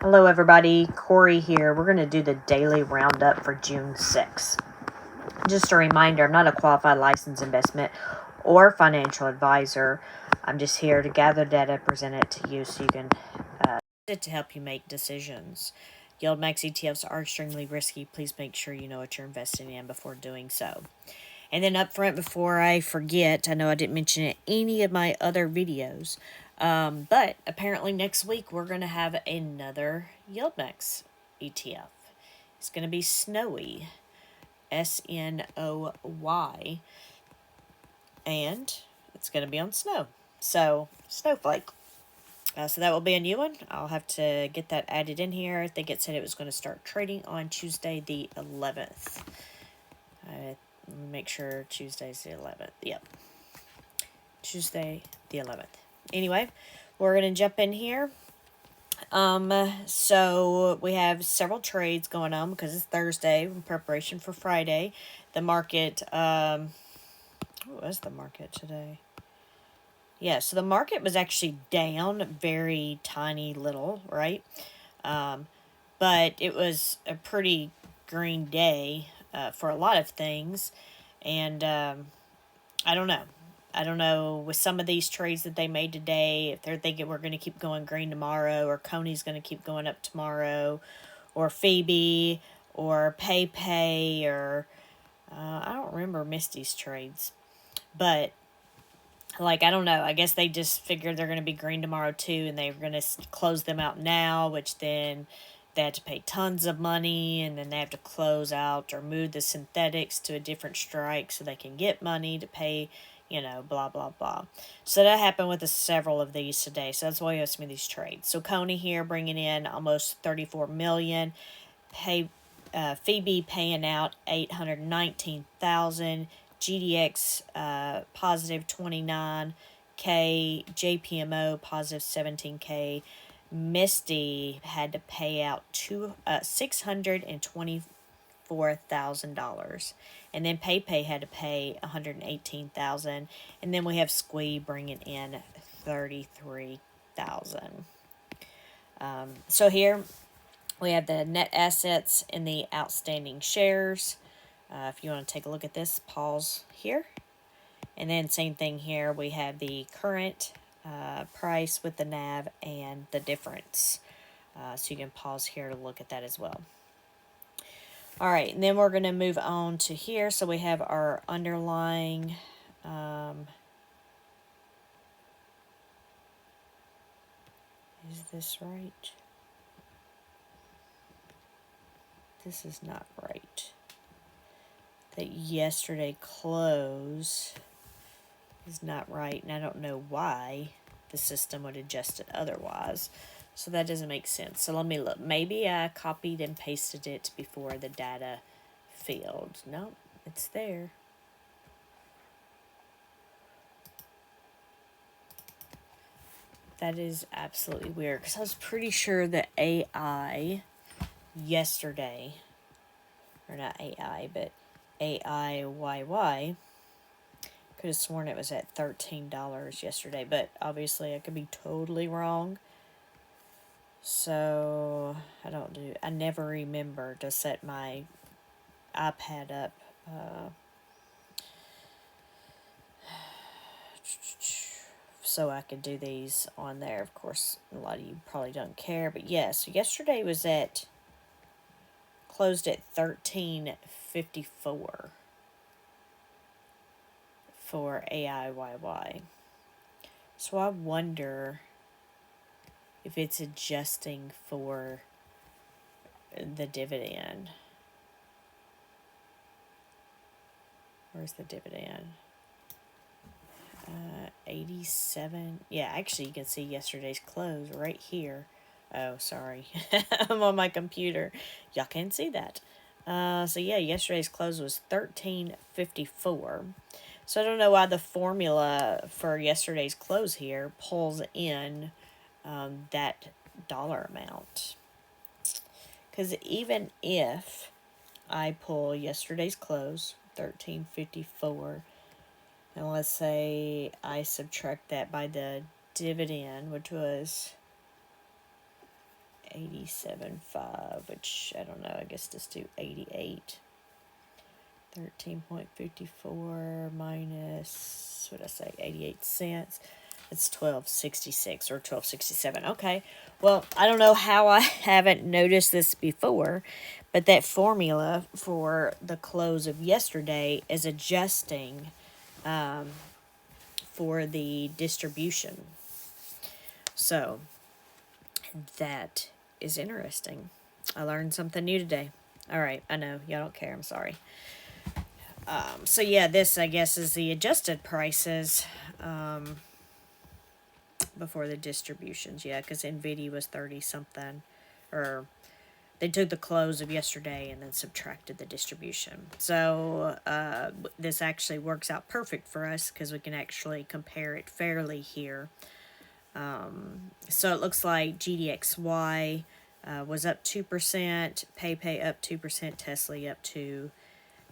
Hello everybody, Corey here. We're going to do the daily roundup for June 6th. Just a reminder, I'm not a qualified licensed investment or financial advisor. I'm just here to gather data, present it to you so you can to help you make decisions. YieldMax ETFs are extremely risky. Please make sure you know what you're investing in before doing so. And then up front, before I forget, I know I didn't mention it in any of my other videos, but apparently next week we're going to have another YieldMax ETF. It's going to be Snowy, SNOY, and it's going to be on snow. So, snowflake. So that will be a new one. I'll have to get that added in here. I think it said it was going to start trading on Tuesday the 11th. Make sure Tuesday's the 11th. Yep. Tuesday the 11th. Anyway, we're going to jump in here. So we have several trades going on because it's Thursday in preparation for Friday. The market, what was the market today? Yeah, so the market was actually down very tiny little, right? But it was a pretty green day for a lot of things. And I don't know. I don't know with some of these trades that they made today, if they're thinking we're going to keep going green tomorrow, or Coney's going to keep going up tomorrow, or Phoebe, or PayPay, or I don't remember Misty's trades. But, like, I don't know. I guess they just figured they're going to be green tomorrow too, and they're going to close them out now, which then they have to pay tons of money, and then they have to close out or move the synthetics to a different strike so they can get money to pay, blah, blah, blah. So that happened with several of these today. So that's why you have some of these trades. So Coney here bringing in almost 34 million. Phoebe paying out 819,000. GDX positive 29K. JPMO positive 17K. Misty had to pay out $624,000, and then PayPay had to pay $118,000, and then we have Squee bringing in $33,000. So here we have the net assets and the outstanding shares. If you want to take a look at this, pause here. And then same thing here, we have the current price with the NAV and the difference. So you can pause here to look at that as well. All right, and then we're going to move on to here. So we have our underlying is this right? This is not right. That yesterday close is not right, and I don't know why the system would adjust it otherwise. So that doesn't make sense. So let me look. Maybe I copied and pasted it before the data field. Nope, it's there. That is absolutely weird, because I was pretty sure that AI yesterday, or not AI, but AIYY, could have sworn it was at $13 yesterday, but obviously I could be totally wrong. So I never remember to set my iPad up so I could do these on there. Of course, a lot of you probably don't care, but yeah, so yesterday was closed at $13.54 for AIYY. So I wonder if it's adjusting for the dividend. Where's the dividend? 87. Yeah, actually you can see yesterday's close right here. Oh, sorry. I'm on my computer. Y'all can't see that. So yeah, yesterday's close was $13.54. So I don't know why the formula for yesterday's close here pulls in that dollar amount. Because even if I pull yesterday's close, $13.54, and let's say I subtract that by the dividend, which was 87.5, which I don't know, I guess just do 88. 13.54 minus, what did I say, 88 cents. It's 12.66 or 12.67. Okay. Well, I don't know how I haven't noticed this before, but that formula for the close of yesterday is adjusting for the distribution. So that is interesting. I learned something new today. All right. I know y'all don't care. I'm sorry. So yeah, this I guess is the adjusted prices before the distributions. Yeah, because NVIDIA was 30 something, or they took the close of yesterday and then subtracted the distribution. So this actually works out perfect for us because we can actually compare it fairly here. So it looks like GDXY was up 2%, PayPay up 2%, Tesla up 2%,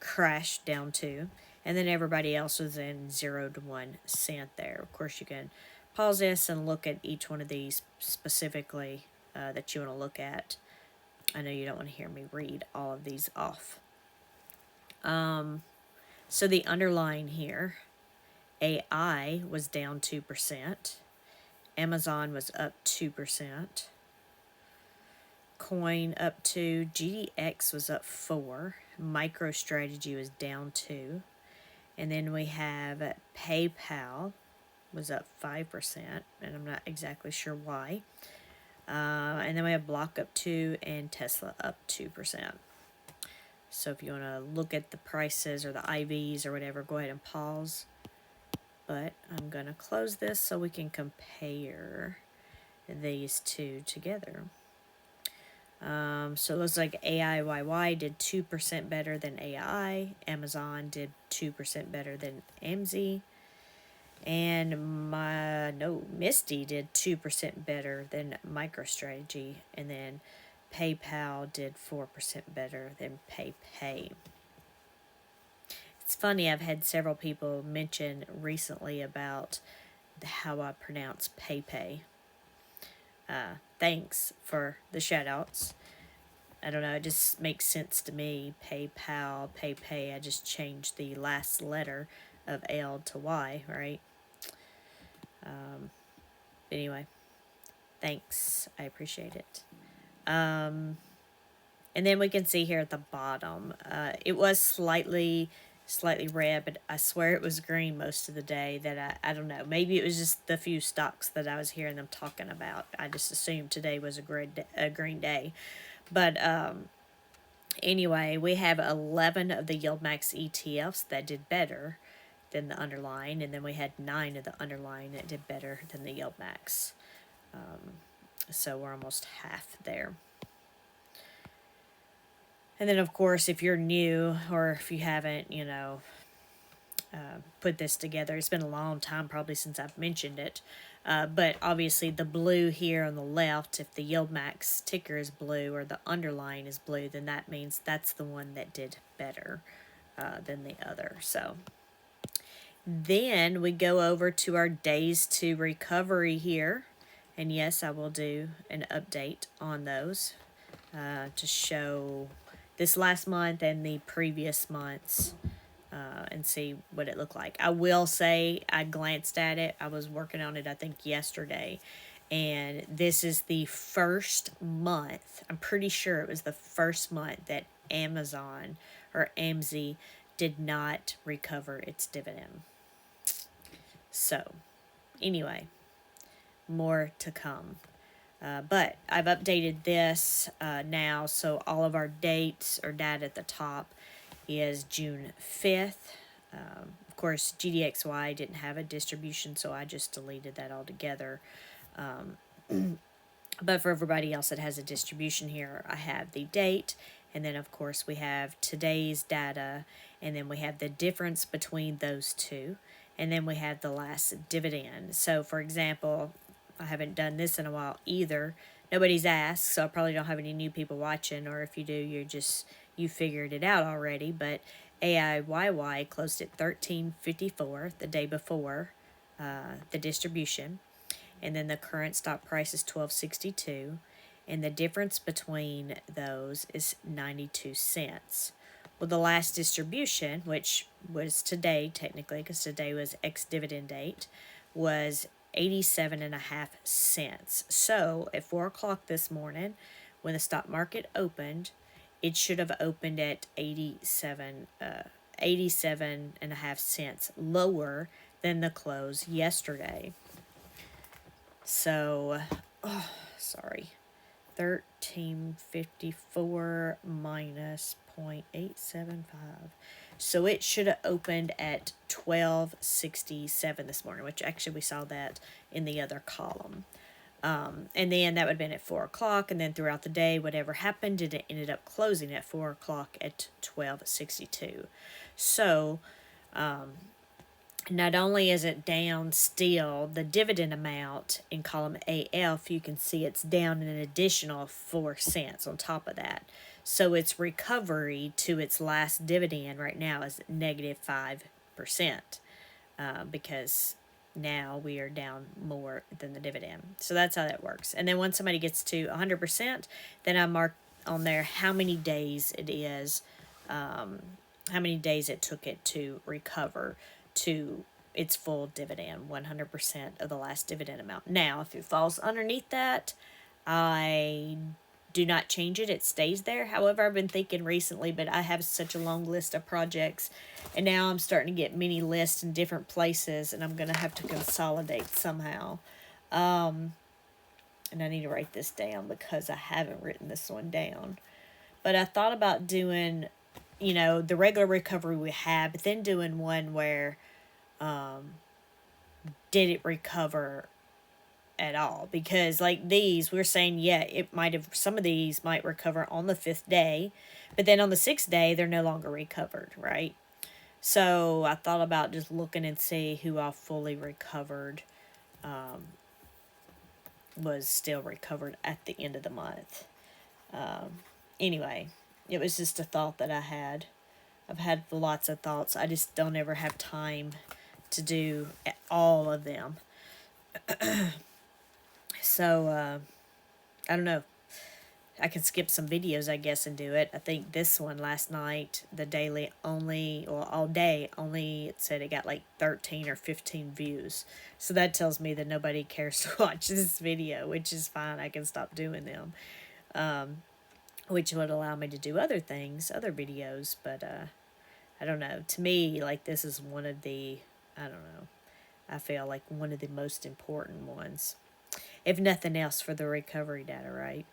Crash down 2%, and then everybody else was in 0 to 1 cent there. Of course, you can pause this and look at each one of these specifically that you want to look at. I know you don't want to hear me read all of these off. So the underlying here, AI was down 2%. Amazon was up 2%. Coin up 2%. GDX was up 4%. MicroStrategy was down 2%. And then we have PayPal was up 5%, and I'm not exactly sure why. And then we have Block up 2% and Tesla up 2%. So if you want to look at the prices or the IVs or whatever, go ahead and pause. But I'm going to close this so we can compare these two together. So it looks like AIYY did 2% better than AI. Amazon did 2% better than AMZ. And Misty did 2% better than MicroStrategy. And then PayPal did 4% better than PayPay. It's funny, I've had several people mention recently about how I pronounce PayPay. Thanks for the shout outs. I don't know, it just makes sense to me. PayPal, PayPay, I just changed the last letter of L to Y, right? Anyway, thanks. I appreciate it. And then we can see here at the bottom, it was slightly red, but I swear it was green most of the day. That I don't know. Maybe it was just the few stocks that I was hearing them talking about. I just assumed today was a green day. But anyway, we have 11 of the YieldMax ETFs that did better than the underlying, and then we had 9 of the underlying that did better than the YieldMax. So we're almost half there. And then, of course, if you're new or if you haven't, put this together, it's been a long time probably since I've mentioned it. But obviously the blue here on the left, if the YieldMax ticker is blue or the underlying is blue, then that means that's the one that did better than the other. So then we go over to our days to recovery here. And yes, I will do an update on those to show this last month and the previous months and see what it looked like. I will say I glanced at it. I was working on it, I think, yesterday. And this is the first month. I'm pretty sure it was the first month that Amazon or AMZ did not recover its dividend. So, anyway, more to come. But I've updated this now, so all of our dates or data at the top is June 5th. Of course, GDXY didn't have a distribution, so I just deleted that altogether. But for everybody else that has a distribution here, I have the date, and then, of course, we have today's data, and then we have the difference between those two, and then we have the last dividend. So, for example, I haven't done this in a while either. Nobody's asked, so I probably don't have any new people watching, or if you do, you figured it out already. But AIYY closed at 13.54 the day before the distribution, and then the current stock price is 12.62, and the difference between those is 92 cents. Well, the last distribution, which was today technically, because today was ex-dividend date, was 87.5 cents. So at 4 o'clock this morning, when the stock market opened, it should have opened at 87.5 cents lower than the close yesterday. So, sorry, 1354 minus 0.875. So it should have opened at 1267 this morning, which actually we saw that in the other column. And then that would have been at 4 o'clock, and then throughout the day, whatever happened, it ended up closing at 4 o'clock at 1262. So, not only is it down still, the dividend amount in column AF, you can see it's down an additional 4 cents on top of that. So its recovery to its last dividend right now is negative 5%, because now we are down more than the dividend. So that's how that works. And then once somebody gets to 100%, then I mark on there how many days it is, how many days it took it to recover to its full dividend, 100% of the last dividend amount. Now, if it falls underneath that, I do not change it. It stays there. However, I've been thinking recently, but I have such a long list of projects, and now I'm starting to get many lists in different places, and I'm going to have to consolidate somehow. And I need to write this down because I haven't written this one down. But I thought about doing, the regular recovery we have, but then doing one where did it recover at all? Because like these, we're saying, it might have, some of these might recover on the 5th day, but then on the 6th day, they're no longer recovered, right? So I thought about just looking and see who all fully recovered, was still recovered at the end of the month. Anyway, it was just a thought that I had. I've had lots of thoughts. I just don't ever have time to do all of them. So, I don't know. I can skip some videos, I guess, and do it. I think this one last night, the daily only, or all day only, it said it got like 13 or 15 views. So that tells me that nobody cares to watch this video, which is fine. I can stop doing them. Which would allow me to do other things, other videos, but I don't know. To me, like, this is one of the, I don't know, I feel like one of the most important ones, if nothing else, for the recovery data, right?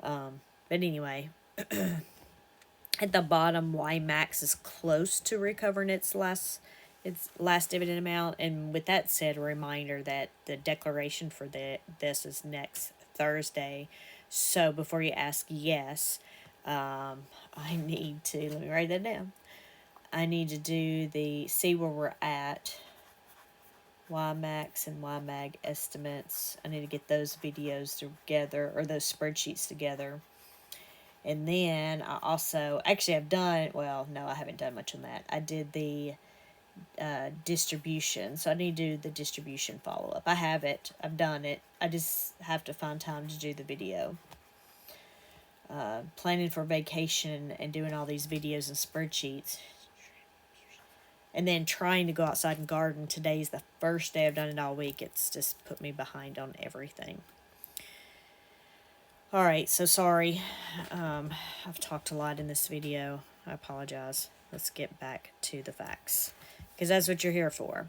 But anyway, at the bottom, YieldMax is close to recovering its last dividend amount. And with that said, a reminder that the declaration for this is next Thursday. So before you ask yes, I need to, let me write that down. I need to see where we're at, YieldMax and YMAG estimates. I need to get those videos together, or those spreadsheets together. And then I also, actually I've done, well, no, I haven't done much on that. I did the distribution, so I need to do the distribution follow-up. I have it. I've done it. I just have to find time to do the video. Planning for vacation and doing all these videos and spreadsheets. And then trying to go outside and garden. Today's the first day I've done it all week. It's just put me behind on everything. Alright, so sorry. I've talked a lot in this video. I apologize. Let's get back to the facts, because that's what you're here for.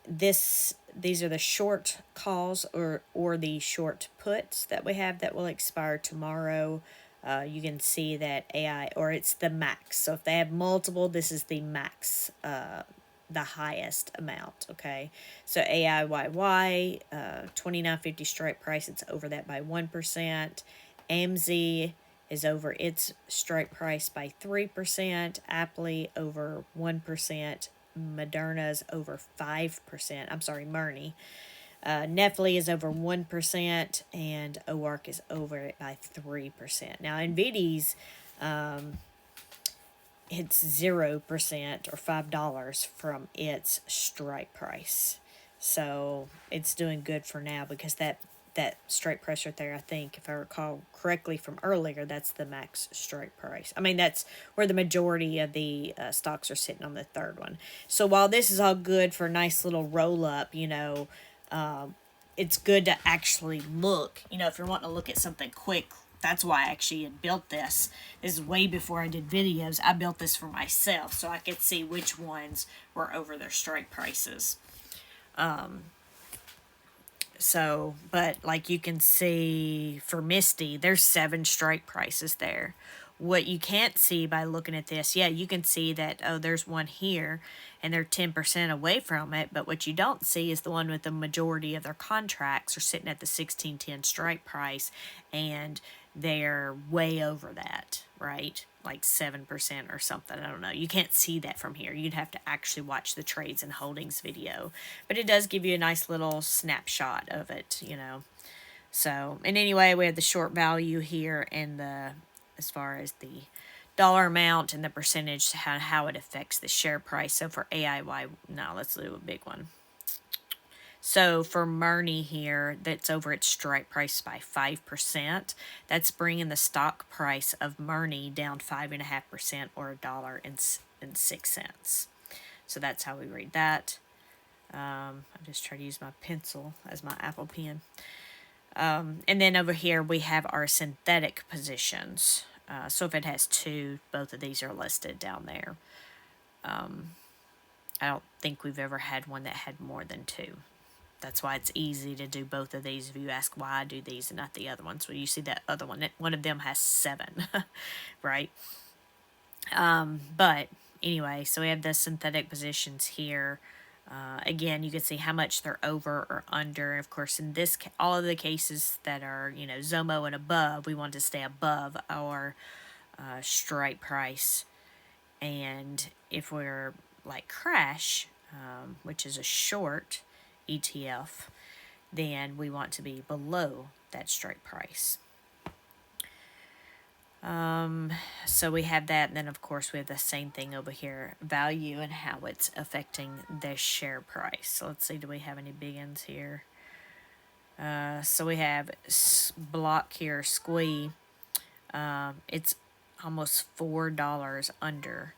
These are the short calls or the short puts that we have that will expire tomorrow. You can see that AI, or it's the max. So if they have multiple, this is the max, the highest amount, okay? So AIYY, 29.50 strike price, it's over that by 1%. AMZ is over its strike price by 3%. Aptly over 1%. Moderna's over 5%. I'm sorry, Murney. Nefli is over 1%, and OARC is over it by 3%. Now, NVIDIA's, it's 0% or $5 from its strike price. So it's doing good for now, because that that strike price right there, I think, if I recall correctly from earlier, that's the max strike price. I mean, that's where the majority of the stocks are sitting on the third one. So while this is all good for a nice little roll up, it's good to actually look. If you're wanting to look at something quick, that's why I actually had built this. This is way before I did videos. I built this for myself so I could see which ones were over their strike prices. But like you can see for Misty, there's 7 strike prices there. What you can't see by looking at this, you can see that, there's one here and they're 10% away from it. But what you don't see is the one with the majority of their contracts are sitting at the 1610 strike price and they're way over that, right? Like 7% or something. I don't know. You can't see that from here. You'd have to actually watch the trades and holdings video. But it does give you a nice little snapshot of it, So, and anyway, we have the short value here and as far as the dollar amount and the percentage, how it affects the share price. So for AIY, now let's do a big one. So for Murni here, that's over its strike price by 5%. That's bringing the stock price of Murni down 5.5% or $1.06. So that's how we read that. I'm just trying to use my pencil as my Apple Pen. And then over here we have our synthetic positions. So if it has 2, both of these are listed down there. I don't think we've ever had one that had more than 2. That's why it's easy to do both of these if you ask why I do these and not the other ones. Well, you see that other one of them has 7, right? But anyway, so we have the synthetic positions here. Again, you can see how much they're over or under. And of course, in this, all of the cases that are, Zomo and above, we want to stay above our strike price. And if we're like Crash, which is a short ETF, then we want to be below that strike price. So we have that, and then of course we have the same thing over here, value and how it's affecting the share price. So let's see, do we have any big ones here? So we have block here, Squee. It's almost $4 under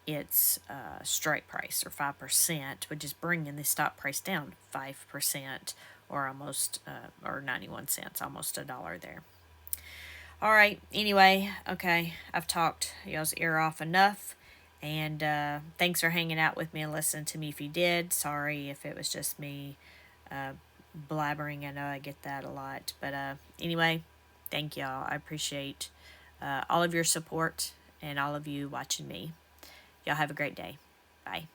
its strike price, or 5%, which is bringing the stock price down 5%, or almost or 91 cents, almost $1 there. All right, anyway, okay, I've talked y'all's ear off enough, and thanks for hanging out with me and listening to me if you did. Sorry if it was just me blabbering. I know I get that a lot, but anyway, thank y'all. I appreciate all of your support and all of you watching me. Y'all have a great day. Bye.